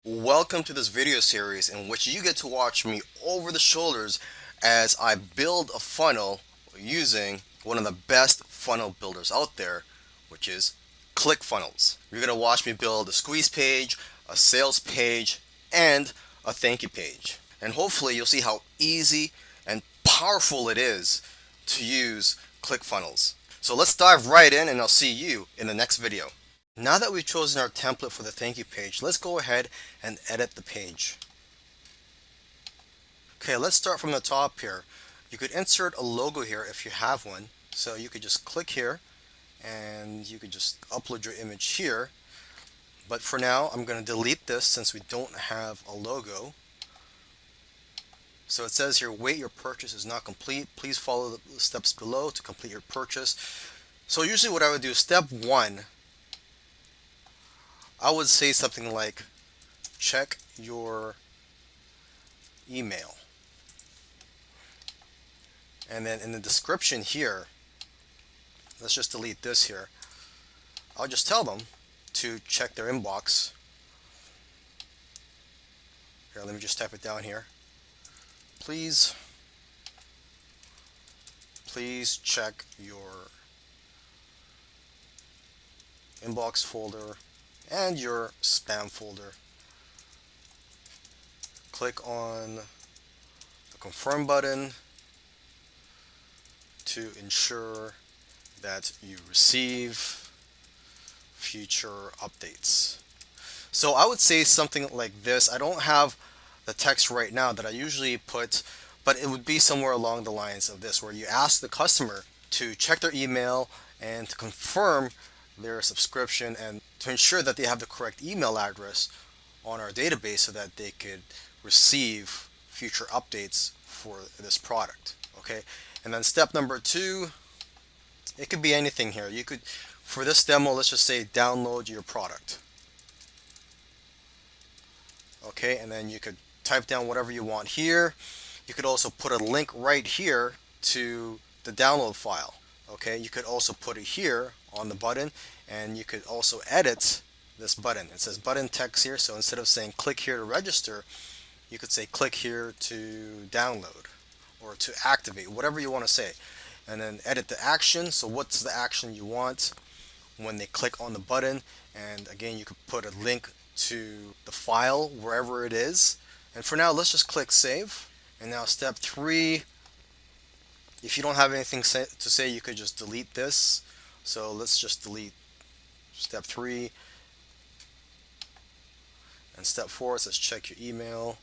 Welcome to this video series in which you get to watch me over the shoulders as I build a funnel using one of the best funnel builders out there, which is ClickFunnels. You're going to watch me build a squeeze page, a sales page, and a thank you page. And hopefully you'll see how easy and powerful it is to use ClickFunnels. So let's dive right in and I'll see you in the next video. Now that we've chosen our template for the thank you page, let's go ahead and edit the page. Okay, let's start from the top here. You could insert a logo here if you have one. So you could just click here and you could just upload your image here. But for now, I'm going to delete this since we don't have a logo. So it says here, wait, your purchase is not complete. Please follow the steps below to complete your purchase. So usually what I would do, step one, I would say something like, check your email. And then in the description here, let's just delete this here. I'll just tell them to check their inbox. Here, let me just type it down here. Please check your inbox folder and your spam folder. Click on the confirm button to ensure that you receive future updates. So I would say something like this. I don't have the text right now that I usually put, but it would be somewhere along the lines of this, where you ask the customer to check their email and to confirm their subscription and to ensure that they have the correct email address on our database so that they could receive future updates for this product. Okay, and then step number two, it could be anything here. You could, for this demo, let's just say download your product. Okay, and then you could type down whatever you want here. You could also put a link right here to the download file. Okay, you could also put it here on the button, and you could also edit this button. It says button text here, so instead of saying click here to register, you could say click here to download or to activate, whatever you want to say. And then edit the action. So what's the action you want when they click on the button? And again, you could put a link to the file wherever it is. And for now, let's just click save. And now step three, if you don't have anything to say, you could just delete this. So let's just delete step three. And step four says check your email.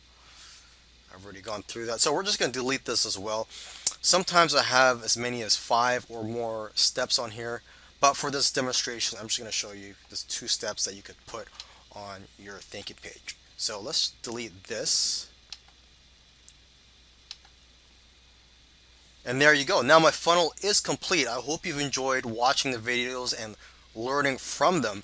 I've already gone through that. So we're just going to delete this as well. Sometimes I have as many as 5 or more steps on here. But for this demonstration, I'm just going to show you the 2 steps that you could put on your thank you page. So let's delete this. And there you go. Now my funnel is complete. I hope you've enjoyed watching the videos and learning from them.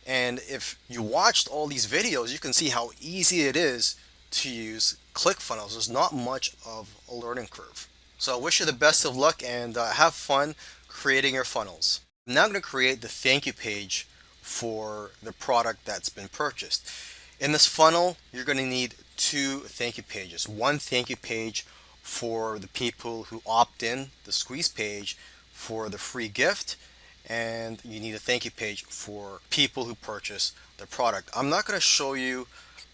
And if you watched all these videos, you can see how easy it is to use ClickFunnels. There's not much of a learning curve. So I wish you the best of luck and have fun creating your funnels. I'm now going to create the thank you page for the product that's been purchased. In this funnel, you're going to need 2 thank you pages. One thank you page for the people who opt in, the squeeze page for the free gift, and you need a thank you page for people who purchase the product. I'm not going to show you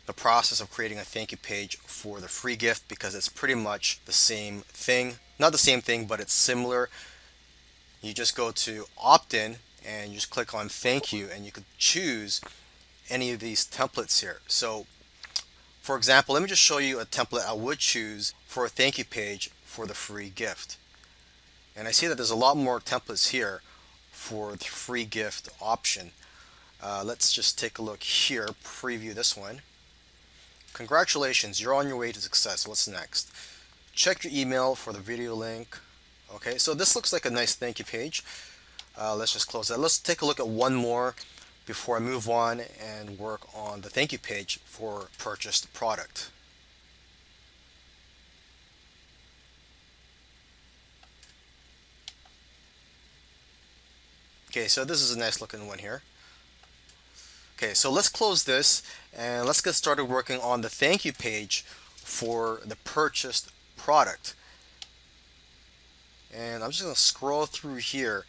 the process of creating a thank you page for the free gift because it's pretty much the same thing. Not the same thing, but it's similar. You just go to opt-in and you just click on thank you, and you could choose any of these templates here. So for example, let me just show you a template I would choose for a thank you page for the free gift. And I see that there's a lot more templates here for the free gift option. Let's just take a look here, preview this one. Congratulations, you're on your way to success. What's next? Check your email for the video link. Okay, so this looks like a nice thank you page. Let's just close that. Let's take a look at one more before I move on and work on the thank you page for purchased product. Okay, so this is a nice looking one here. Okay, so let's close this and let's get started working on the thank you page for the purchased product. And I'm just going to scroll through here,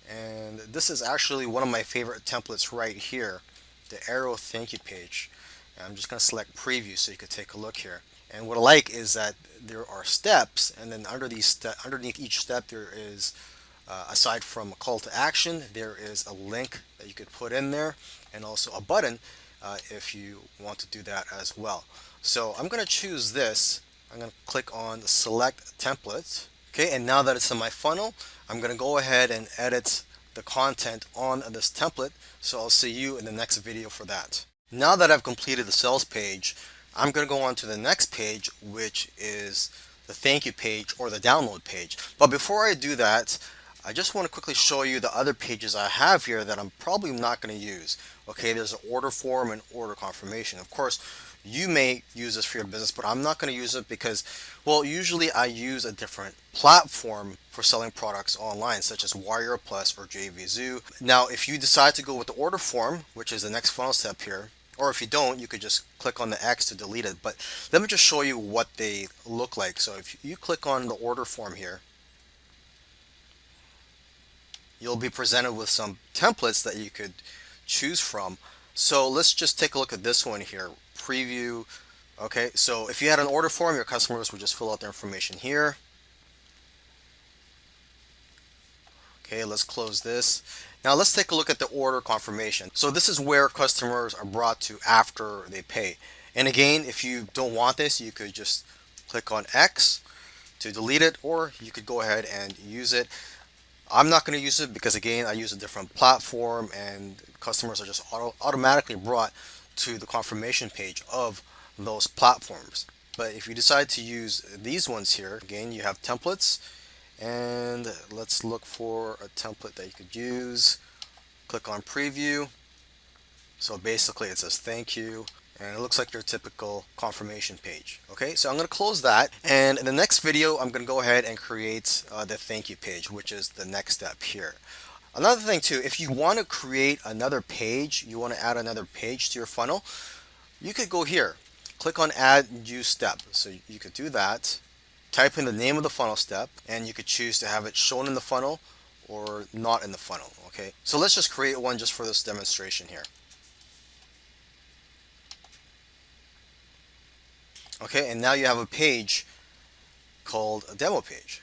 and this is actually one of my favorite templates right here, the arrow thank you page. And I'm just going to select preview so you can take a look here. And what I like is that there are steps, and then underneath each step there is, aside from a call to action, there is a link that you could put in there, and also a button if you want to do that as well. So I'm going to choose this. I'm going to click on select template. Okay, and now that it's in my funnel, I'm going to go ahead and edit the content on this template. So I'll see you in the next video for that. Now that I've completed the sales page, I'm going to go on to the next page, which is the thank you page or the download page. But before I do that, I just want to quickly show you the other pages I have here that I'm probably not going to use. Okay, there's an order form and order confirmation. Of course, you may use this for your business, but I'm not going to use it because, well, usually I use a different platform for selling products online, such as Warrior Plus or JVZoo. Now, if you decide to go with the order form, which is the next funnel step here, or if you don't, you could just click on the X to delete it. But let me just show you what they look like. So if you click on the order form here, you'll be presented with some templates that you could choose from. So let's just take a look at this one here, preview. Okay, so if you had an order form, your customers would just fill out their information here. Okay, let's close this. Now let's take a look at the order confirmation. So this is where customers are brought to after they pay. And again, if you don't want this, you could just click on X to delete it, or you could go ahead and use it. I'm not going to use it because, again, I use a different platform and customers are just automatically brought to the confirmation page of those platforms. But if you decide to use these ones here, again, you have templates, and let's look for a template that you could use. Click on preview. So basically it says thank you, and it looks like your typical confirmation page. Okay, so I'm going to close that, and in the next video I'm going to go ahead and create the thank you page, which is the next step here. Another thing too, if you want to create another page, you want to add another page to your funnel, you could go here, click on add new step. So you could do that, type in the name of the funnel step, and you could choose to have it shown in the funnel or not in the funnel. Okay, so let's just create one just for this demonstration here. Okay, and now you have a page called a demo page.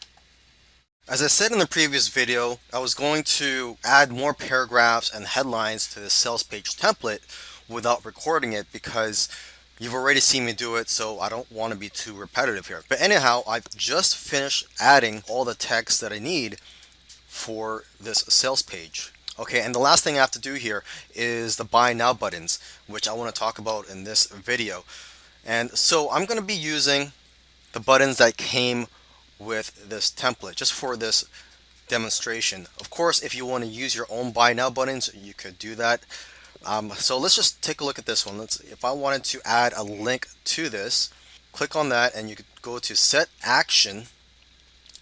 As I said in the previous video, I was going to add more paragraphs and headlines to the sales page template without recording it because you've already seen me do it, so I don't want to be too repetitive here. But anyhow, I've just finished adding all the text that I need for this sales page. Okay, and the last thing I have to do here is the buy now buttons, which I want to talk about in this video. And so I'm going to be using the buttons that came with this template just for this demonstration. Of course, if you want to use your own buy now buttons, you could do that. So let's just take a look at this one. If I wanted to add a link to this, click on that and you could go to set action,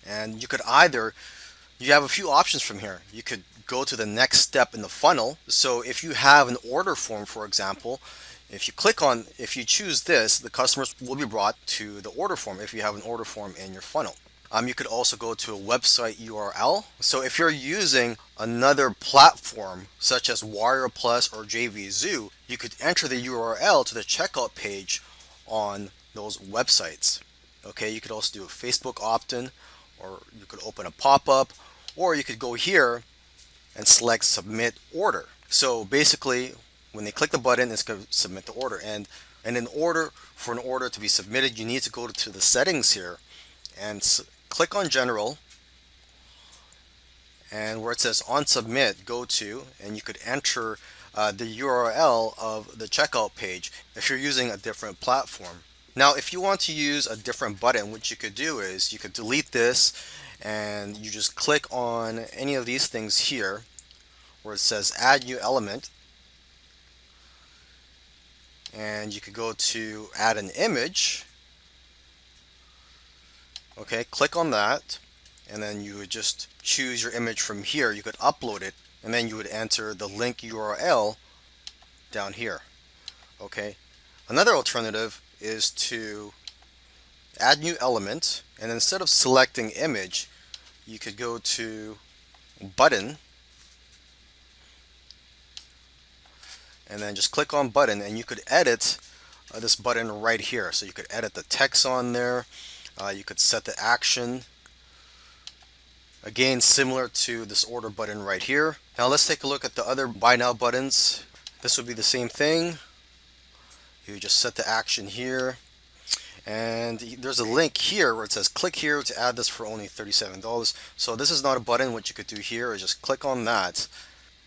and you could you have a few options from here. You could go to the next step in the funnel. So if you have an order form, for example, if you choose this, the customers will be brought to the order form if you have an order form in your funnel. You could also go to a website URL. So if you're using another platform such as Warrior Plus or JVZoo, you could enter the URL to the checkout page on those websites. Okay, you could also do a Facebook opt-in, or you could open a pop-up, or you could go here and select submit order. So basically, when they click the button, it's going to submit the order. And in order for an order to be submitted, you need to go to the settings here and click on general, and where it says on submit, go to, and you could enter the URL of the checkout page if you're using a different platform. Now, if you want to use a different button, what you could do is you could delete this and you just click on any of these things here where it says add new element, and you could go to add an image. Okay, click on that, and then you would just choose your image from here. You could upload it and then you would enter the link URL down here. Okay. Another alternative is to add new element, and instead of selecting image, you could go to button and then just click on button, and you could edit this button right here. So you could edit the text on there, you could set the action, again similar to this order button right here. Now let's take a look at the other buy now buttons. This would be the same thing. You just set the action here, and there's a link here where it says click here to add this for only $37. So this is not a button. What you could do here is just click on that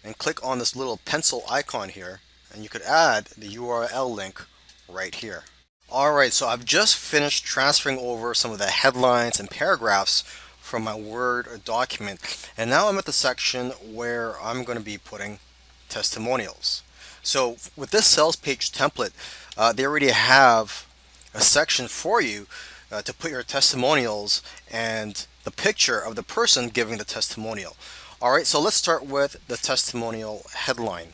and click on this little pencil icon here, and you could add the URL link right here. Alright, so I've just finished transferring over some of the headlines and paragraphs from my Word document, and now I'm at the section where I'm going to be putting testimonials. So with this sales page template, they already have a section for you to put your testimonials and the picture of the person giving the testimonial. Alright, so let's start with the testimonial headline.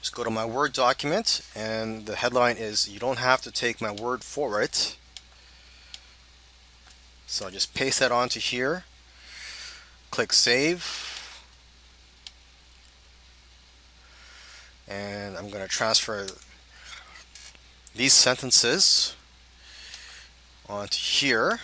Just go to my Word document, and the headline is "You don't have to take my word for it." So I'll just paste that onto here, click save, and I'm going to transfer these sentences onto here.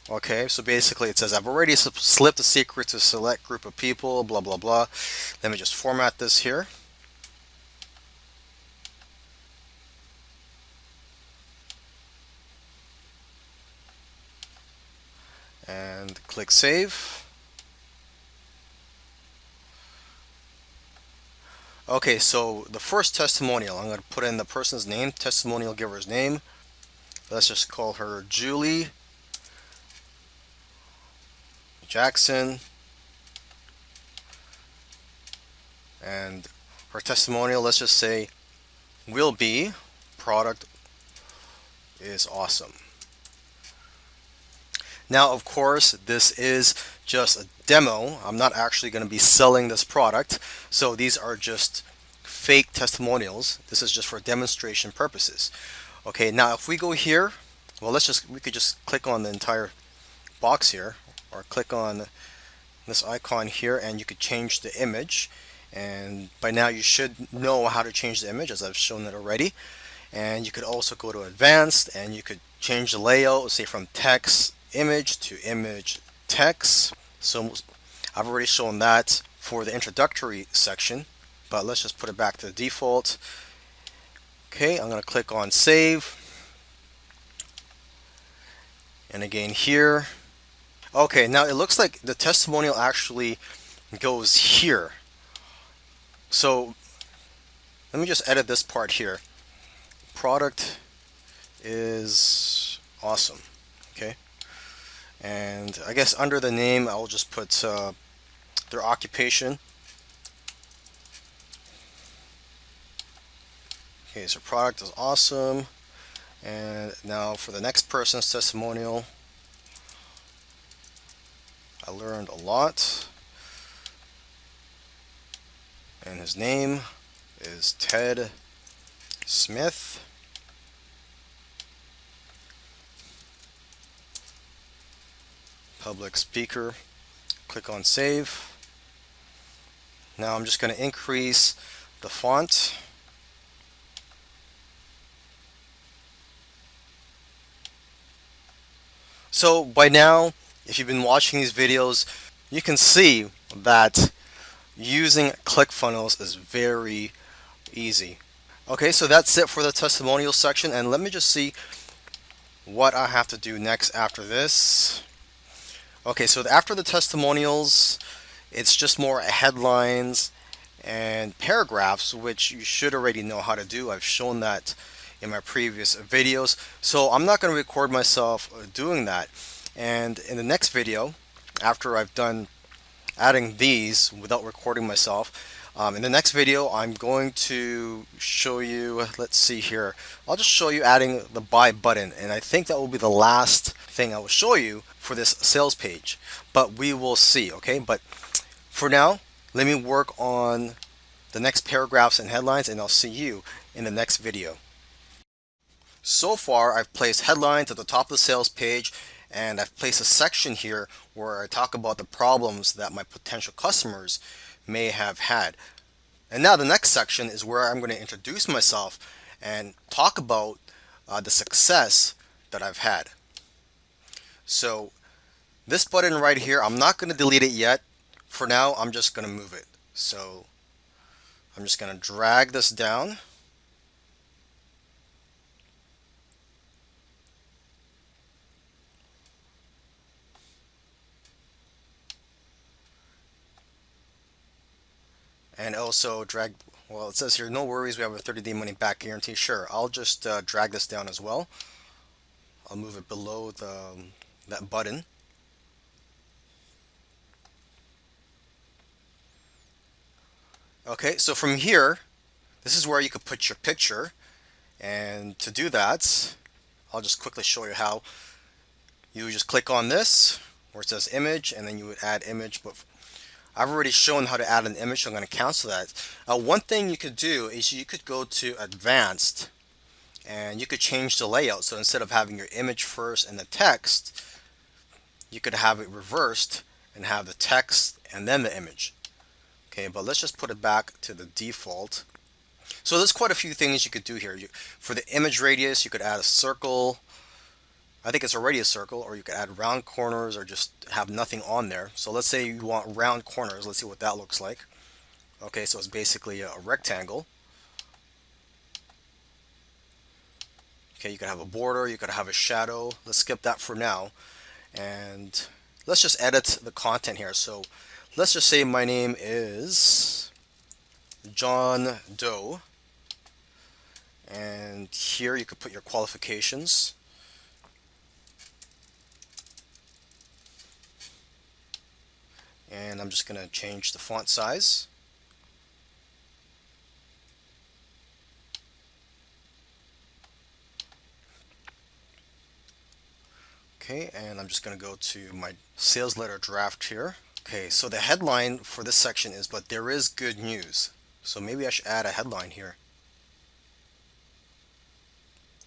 Okay, so basically it says I've already slipped a secret to a select group of people, blah blah blah. Let me just format this here. And click save. Okay, so the first testimonial, I'm going to put in the person's name, testimonial giver's name. Let's just call her Julie Jackson, and her testimonial, let's just say, will be product is awesome. Now of course this is just a demo. I'm not actually going to be selling this product, so these are just fake testimonials. This is just for demonstration purposes. Okay, now if we go here, well, we could just click on the entire box here, or click on this icon here, and you could change the image. And by now you should know how to change the image, as I've shown it already. And you could also go to advanced, and you could change the layout, say from text image to image text. So I've already shown that for the introductory section, but let's just put it back to the default. Okay, I'm going to click on save, and again here. Okay, now it looks like the testimonial actually goes here. So let me just edit this part here. Product is awesome. Okay, and I guess under the name I'll just put their occupation. Okay, so product is awesome. And now for the next person's testimonial, I learned a lot, and his name is Ted Smith. Public speaker. Click on save. Now I'm just going to increase the font. So by now, if you've been watching these videos, you can see that using ClickFunnels is very easy. Okay, so that's it for the testimonial section, and let me just see what I have to do next after this. Okay, so after the testimonials, it's just more headlines and paragraphs, which you should already know how to do. I've shown that in my previous videos, so I'm not going to record myself doing that. And in the next video, after I've done adding these without recording myself, In the next video, I'm going to show you, let's see here, I'll just show you adding the buy button, and I think that will be the last thing I will show you for this sales page, but we will see, okay? But for now, let me work on the next paragraphs and headlines, and I'll see you in the next video. So far, I've placed headlines at the top of the sales page, and I've placed a section here where I talk about the problems that my potential customers may have had. And now the next section is where I'm going to introduce myself and talk about the success that I've had. So this button right here, I'm not going to delete it yet. For now, I'm just going to move it. So I'm just going to drag this down. And also drag, well, it says here, no worries, we have a 30-day money back guarantee. Sure, I'll just drag this down as well. I'll move it below that button. Okay, so from here, this is where you could put your picture. And to do that, I'll just quickly show you how. You just click on this where it says image, and then you would add image. But I've already shown how to add an image, so I'm going to cancel that. One thing you could do is you could go to advanced, and you could change the layout. So instead of having your image first and the text, you could have it reversed and have the text and then the image. Okay, but let's just put it back to the default. So there's quite a few things you could do here. For the image radius, you could add a circle. I think it's already a circle, or you could add round corners or just have nothing on there. So let's say you want round corners. Let's see what that looks like. Okay, so it's basically a rectangle. Okay, you could have a border, you could have a shadow. Let's skip that for now. And let's just edit the content here. So let's just say my name is John Doe. And here you could put your qualifications. And I'm just going to change the font size. Okay, and I'm just going to go to my sales letter draft here. Okay, so the headline for this section is, but there is good news. So maybe I should add a headline here.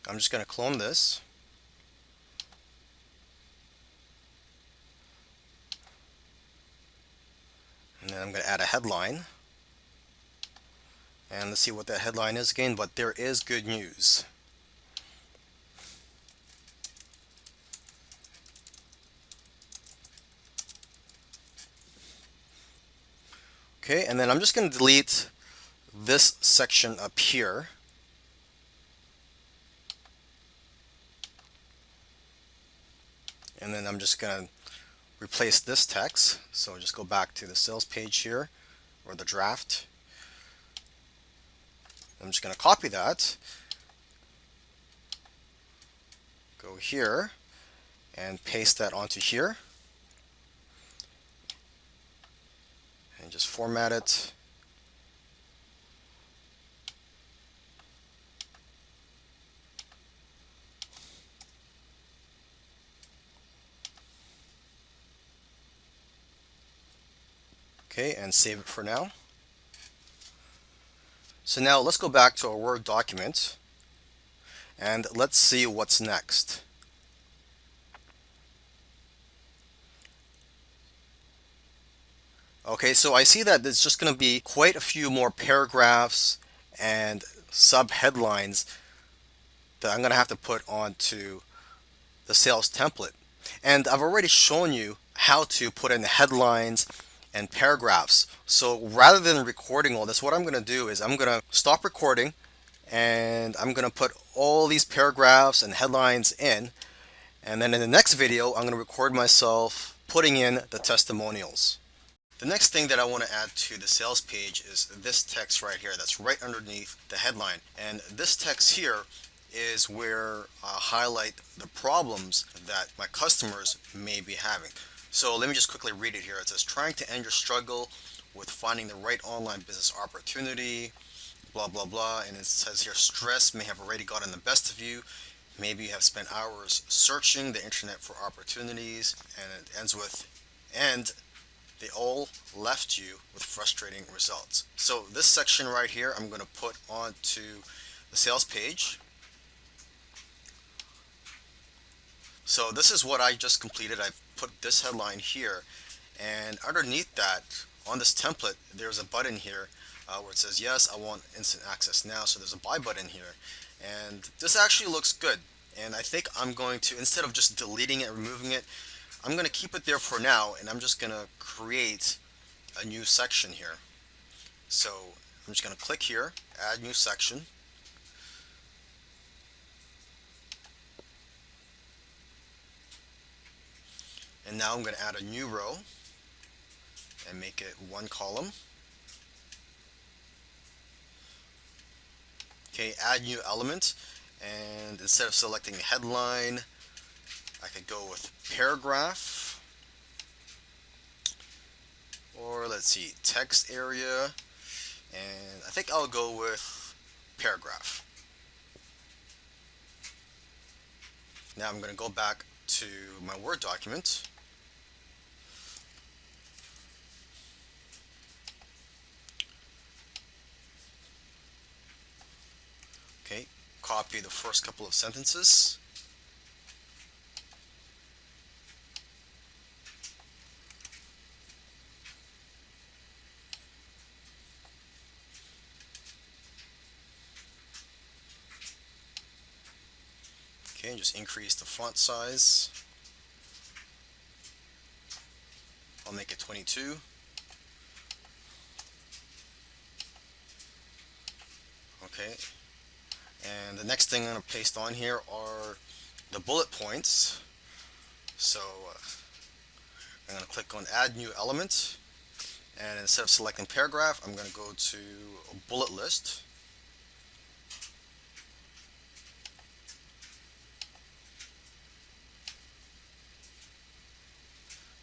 I'm just going to clone this. And then I'm going to add a headline. And let's see what that headline is again, but there is good news. Okay, and then I'm just going to delete this section up here. And then I'm just going to replace this text. So just go back to the sales page here, or the draft. I'm just going to copy that, go here, and paste that onto here. And just format it. Okay, and save it for now. So now let's go back to our Word document and let's see what's next. Okay, so I see that there's just going to be quite a few more paragraphs and sub-headlines that I'm going to have to put onto the sales template. And I've already shown you how to put in headlines and paragraphs. So rather than recording all this, what I'm going to do is I'm going to stop recording and I'm going to put all these paragraphs and headlines in. And then in the next video, I'm going to record myself putting in the testimonials. The next thing that I want to add to the sales page is this text right here that's right underneath the headline. And this text here is where I highlight the problems that my customers may be having. So let me just quickly read it here. It says, trying to end your struggle with finding the right online business opportunity, blah, blah, blah. And it says here, stress may have already gotten the best of you. Maybe you have spent hours searching the internet for opportunities. And it ends with, and they all left you with frustrating results. So this section right here, I'm going to put onto the sales page. So this is what I just completed. I've put this headline here, and underneath that, on this template, there's a button here where it says, yes, I want instant access now. So there's a buy button here, and this actually looks good. And I think I'm going to, instead of just deleting it, removing it, I'm going to keep it there for now, and I'm just going to create a new section here. So I'm just going to click here, add new section. And now I'm going to add a new row and make it one column. Okay, add new element. And instead of selecting headline, I could go with paragraph. Or let's see, text area. And I think I'll go with paragraph. Now I'm going to go back to my Word document. Okay, copy the first couple of sentences. Okay, just increase the font size. I'll make it 22. Okay, and the next thing I'm going to paste on here are the bullet points. So I'm going to click on add new element, and instead of selecting paragraph, I'm going to go to a bullet list.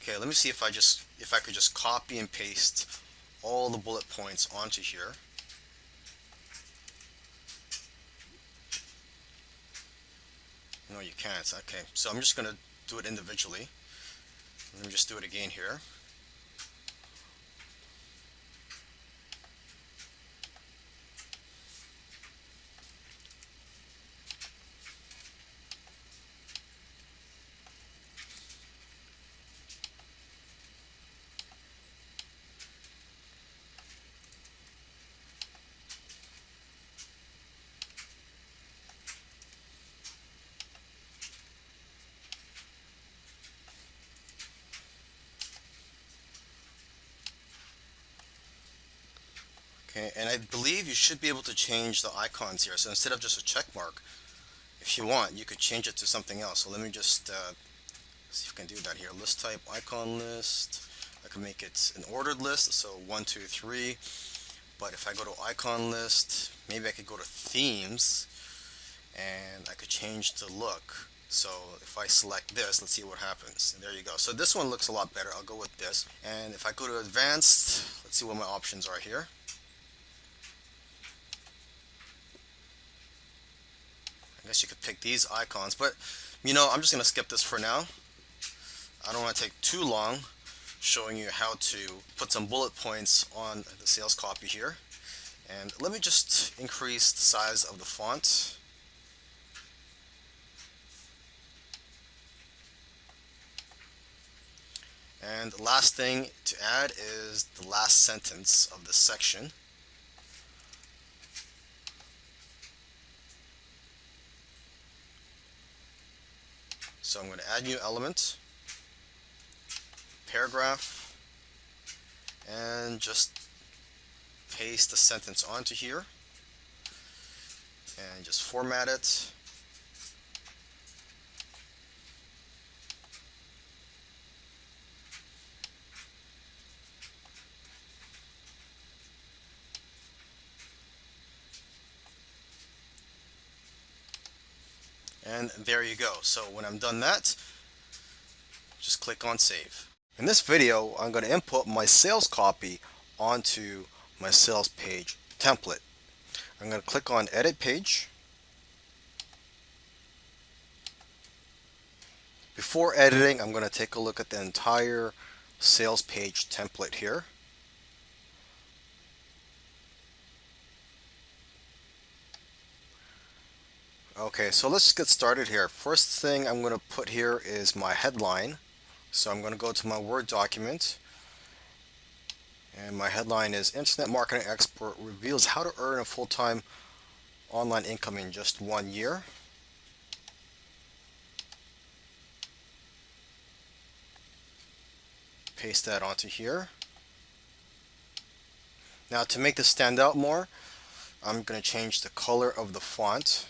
Okay, let me see if I could just copy and paste all the bullet points onto here. No, you can't. Okay, so I'm just going to do it individually. Let me just do it again here. Okay, and I believe you should be able to change the icons here. So instead of just a check mark, if you want, you could change it to something else. So let me just see if I can do that here. List type, icon list. I can make it an ordered list, so 1, 2, 3. But if I go to icon list, maybe I could go to themes, and I could change the look. So if I select this, let's see what happens. There you go. So this one looks a lot better. I'll go with this. And if I go to advanced, let's see what my options are here. I guess you could pick these icons, but I'm just going to skip this for now. I don't want to take too long showing you how to put some bullet points on the sales copy here. And let me just increase the size of the font. And the last thing to add is the last sentence of this section. So I'm going to add new element, paragraph, and just paste the sentence onto here and just format it. And there you go. So when I'm done that, just click on save. In this video, I'm going to input my sales copy onto my sales page template. I'm going to click on Edit Page. Before editing, I'm going to take a look at the entire sales page template here. Okay, so let's get started here. First thing I'm going to put here is my headline. So I'm going to go to my Word document, and my headline is Internet Marketing Expert Reveals How to Earn a Full-Time Online Income in Just 1 Year. Paste that onto here. Now to make this stand out more, I'm going to change the color of the font.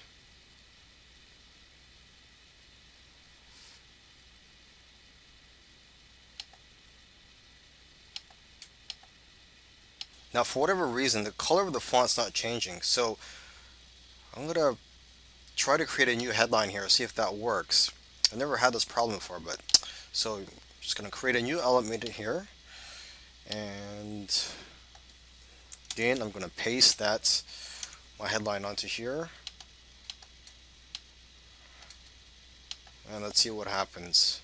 Now for whatever reason, the color of the font's not changing, so I'm going to try to create a new headline here, see if that works. I've never had this problem before, but so I'm just going to create a new element here, and again I'm going to paste my headline onto here, and let's see what happens.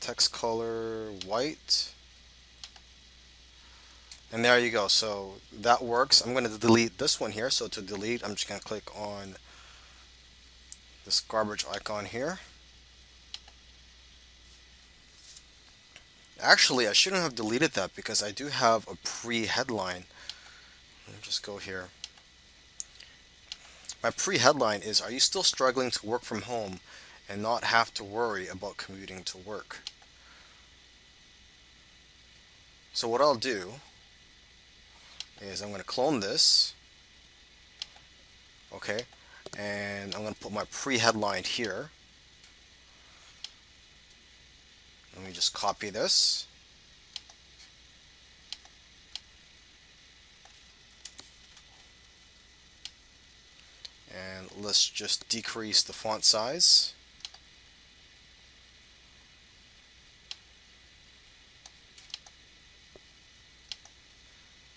Text color white, and there you go. So that works. I'm going to delete this one here. So to delete, I'm just going to click on this garbage icon here. Actually, I shouldn't have deleted that because I do have a pre-headline. Let me just go here. My pre-headline is, are you still struggling to work from home and not have to worry about commuting to work? So what I'll do is I'm going to clone this, okay, and I'm going to put my pre-headline here. Let me just copy this. And let's just decrease the font size.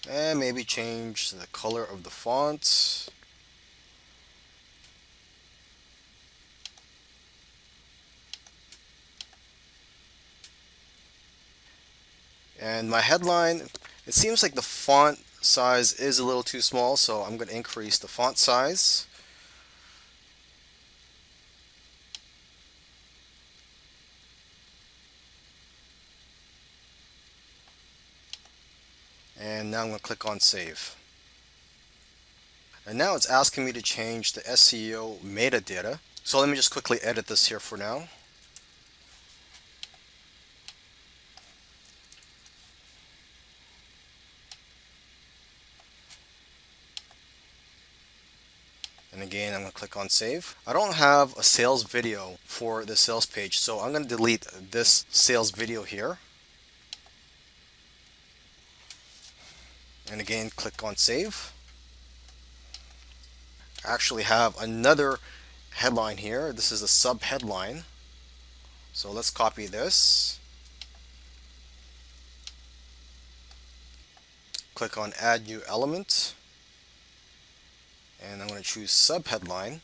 And maybe change the color of the font. And my headline, it seems like the font size is a little too small, so I'm going to increase the font size. And now I'm going to click on Save. And now it's asking me to change the SEO metadata. So let me just quickly edit this here for now. And again, I'm going to click on Save. I don't have a sales video for the sales page, so I'm going to delete this sales video here. And again, click on Save. I actually have another headline here. This is a sub headline. So let's copy this. Click on Add New Element. And I'm going to choose sub headline.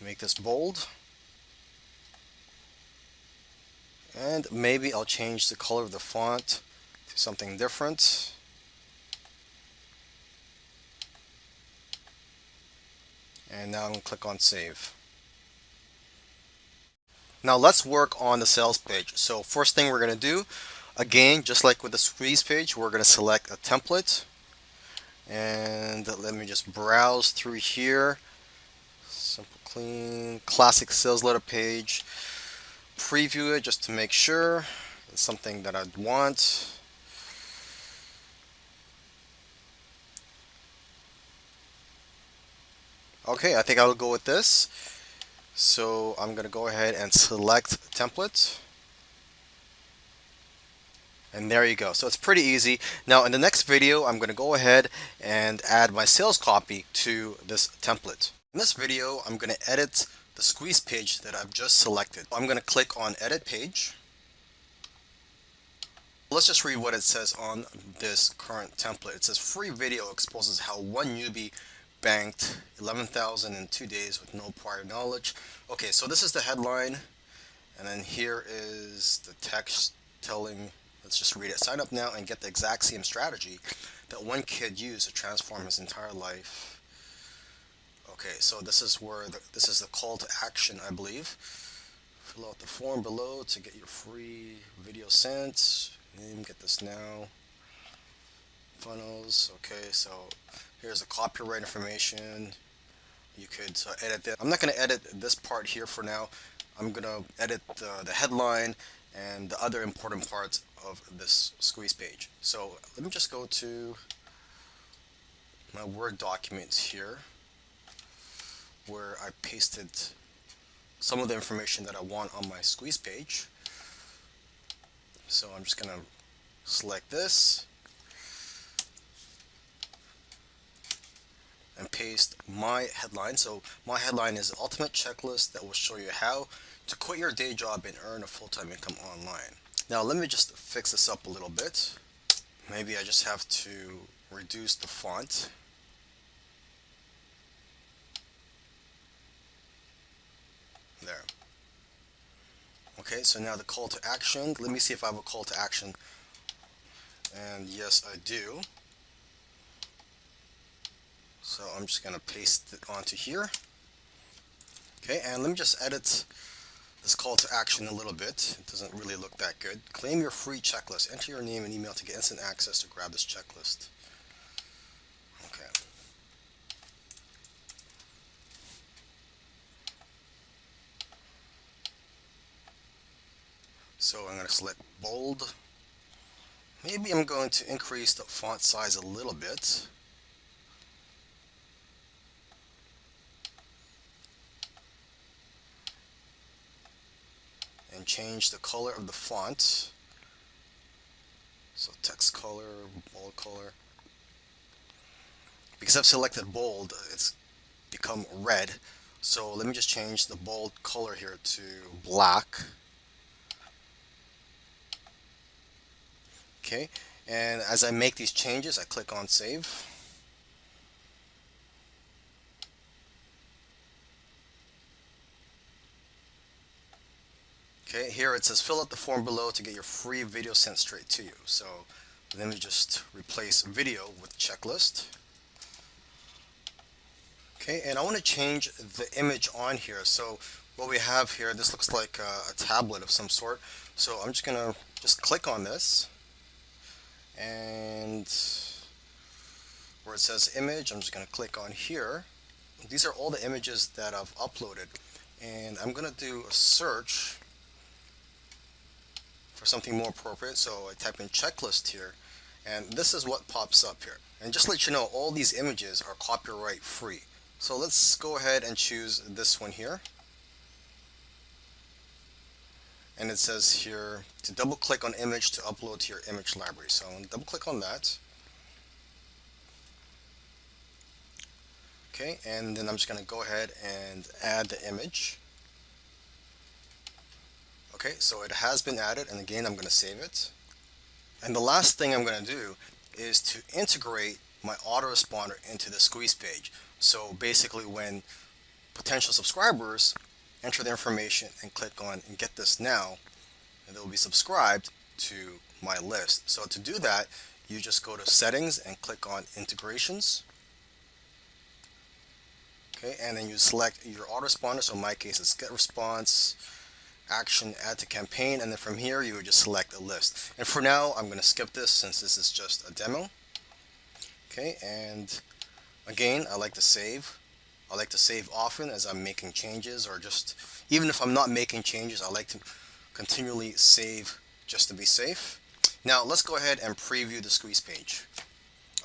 Make this bold. And maybe I'll change the color of the font to something different. And now I'm going to click on Save. Now let's work on the sales page. So first thing we're going to do, again, just like with the squeeze page, we're going to select a template. And let me just browse through here. Simple, clean, classic sales letter page. Preview it just to make sure it's something that I'd want. Okay, I think I'll go with this. So I'm going to go ahead and select template. And there you go. So it's pretty easy. Now in the next video, I'm going to go ahead and add my sales copy to this template. In this video, I'm going to edit the squeeze page that I've just selected. I'm going to click on edit page. Let's just read what it says on this current template. It says free video exposes how one newbie banked 11,000 in 2 days with no prior knowledge. Okay, so this is the headline, and then here is the text telling, let's just read it. Sign up now and get the exact same strategy that one kid used to transform his entire life. Okay, so this is where this is the call to action, I believe. Fill out the form below to get your free video sent. Name, get this now. Funnels. Okay, so here's the copyright information. You could edit that. I'm not going to edit this part here for now. I'm going to edit the headline and the other important parts of this squeeze page. So let me just go to my Word documents here where I pasted some of the information that I want on my squeeze page. So I'm just going to select this and paste my headline. So my headline is the ultimate checklist that will show you how to quit your day job and earn a full-time income online. Now let me just fix this up a little bit. Maybe I just have to reduce the font. There. Okay, so now the call to action. Let me see if I have a call to action. And yes, I do. So I'm just going to paste it onto here. Okay, and let me just edit this call to action a little bit. It doesn't really look that good. Claim your free checklist. Enter your name and email to get instant access to grab this checklist. Okay. So I'm going to select bold. Maybe I'm going to increase the font size a little bit. And change the color of the font. So text color, bold color. Because I've selected bold, it's become red. So let me just change the bold color here to black. Okay, and as I make these changes, I click on save. Okay, here it says fill out the form below to get your free video sent straight to you. So let me just replace video with checklist. Okay, and I want to change the image on here. So what we have here, this looks like a tablet of some sort. So I'm just going to just click on this. And where it says image, I'm just going to click on here. These are all the images that I've uploaded. And I'm going to do a search for something more appropriate. So I type in checklist here. And this is what pops up here. And just to let you know, all these images are copyright free. So let's go ahead and choose this one here. And it says here to double click on image to upload to your image library. So I'm going to double click on that. Okay, and then I'm just going to go ahead and add the image. Okay, so it has been added, and again I'm going to save it. And the last thing I'm going to do is to integrate my autoresponder into the squeeze page. So basically when potential subscribers enter their information and click on and get this now, and they will be subscribed to my list. So to do that, you just go to settings and click on integrations. Okay, and then you select your autoresponder. So in my case it's get response, action, add to campaign, and then from here you would just select a list. And for now I'm going to skip this since this is just a demo. Okay, and again, I like to save. I like to save often as I'm making changes, or just even if I'm not making changes, I like to continually save just to be safe. Now let's go ahead and preview the squeeze page.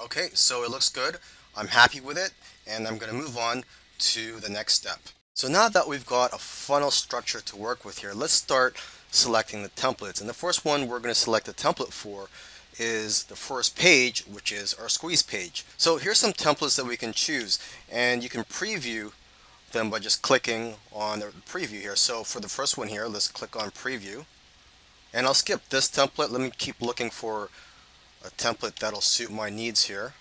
Okay, so it looks good. I'm happy with it, and I'm going to move on to the next step. So now that we've got a funnel structure to work with here, let's start selecting the templates. And the first one we're going to select a template for is the first page, which is our squeeze page. So here's some templates that we can choose, and you can preview them by just clicking on the preview here. So for the first one here, let's click on preview, and I'll skip this template. Let me keep looking for a template that'll suit my needs here.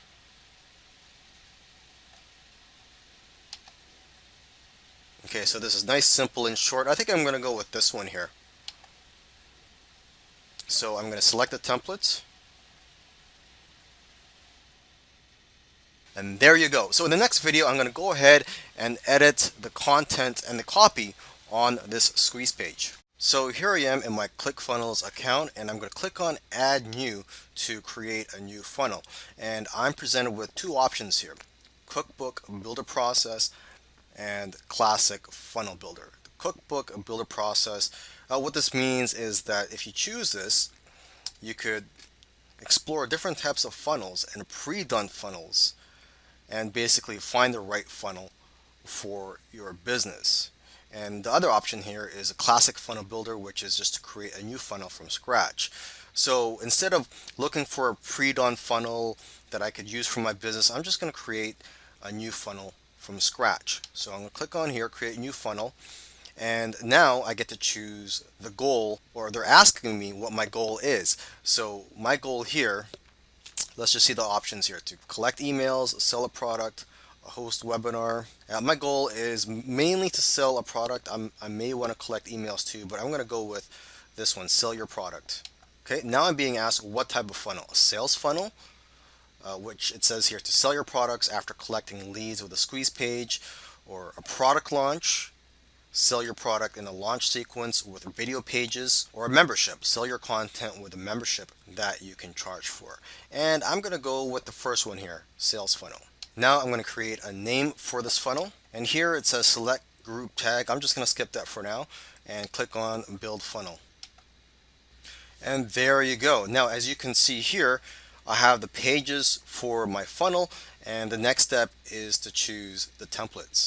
Okay, so this is nice, simple, and short. I think I'm going to go with this one here. So I'm going to select the templates. And there you go. So in the next video, I'm going to go ahead and edit the content and the copy on this squeeze page. So here I am in my ClickFunnels account, and I'm going to click on Add New to create a new funnel. And I'm presented with two options here: Cookbook Builder Process and Classic Funnel Builder. The Cookbook Builder Process, what this means is that if you choose this, you could explore different types of funnels and pre-done funnels and basically find the right funnel for your business. And the other option here is a classic funnel builder, which is just to create a new funnel from scratch. So instead of looking for a pre-done funnel that I could use for my business, I'm just going to create a new funnel from scratch. So I'm going to click on here, create new funnel, and now I get to choose the goal, or they're asking me what my goal is. So my goal here, let's just see the options here: to collect emails, sell a product, host webinar. My goal is mainly to sell a product. I may want to collect emails too, but I'm going to go with this one: sell your product. Okay, now I'm being asked what type of funnel: a sales funnel, which it says here to sell your products after collecting leads with a squeeze page, or a product launch, sell your product in a launch sequence with video pages, or a membership, sell your content with a membership that you can charge for. And I'm going to go with the first one here, sales funnel. Now I'm going to create a name for this funnel, and here it says select group tag. I'm just going to skip that for now and click on build funnel. And there you go. Now as you can see here, I have the pages for my funnel, and the next step is to choose the templates.